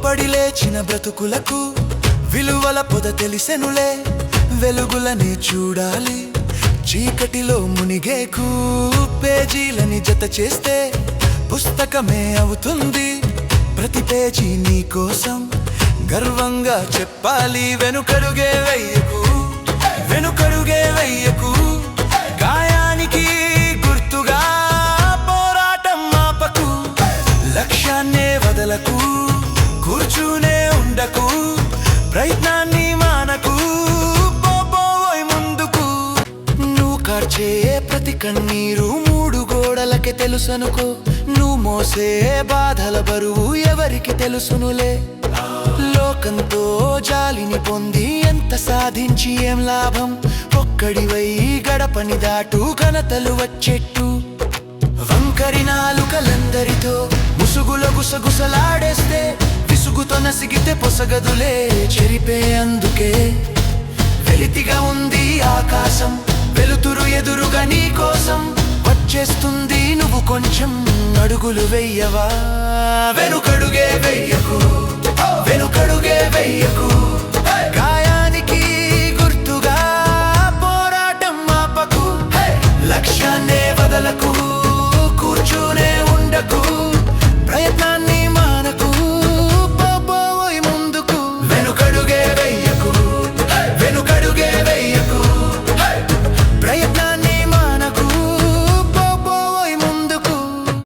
పడి లేచిన బ్రతుకులకు విలువల పొద తెలిసెనులే. వెలుగులని చూడాలి చీకటిలో మునిగేకు. పేజీలని జత చేస్తే పుస్తకమే అవుతుంది. ప్రతి పేజీ నీ కోసం గర్వంగా చెప్పాలి. వెనుకడుగే వెయ్యకు, వెనుకడుగే వెయ్యకు. గాయానికి గుర్తుగా పోరాటం ఆపకు. లక్ష్యాన్నే వదలకు, కూర్చునే ఉండకు. ప్రయత్నాన్ని మానకు, పోబోయ్ ముందుకు. నువ్వు కార్చే ప్రతి కన్నీరు మూడు గోడలకే తెలుసనుకో. నువ్వు మోసే బాధల బరువు ఎవరికి తెలుసునులే. లోకంతో జాలిని పొంది ఎంత సాధించి ఏం లాభం. ఒక్కడివై గడపని దాటు ఘనతలు వచ్చెట్టు. వంకరి నాలుకలందరితో ముసుగులో గుసగుసలాడేస్తే విసుగుతో నసిగితే పొసగదులే. చెరిపే అందుకే వెలితిగా ఉంది ఆకాశం. వెలుతురు ఎదురుగా నీ కోసం వచ్చేస్తుంది. నువ్వు కొంచెం అడుగులు వెయ్యవా. వెనుకడుగే వెయ్యకు, వెనుకడుగే వెయ్యకు.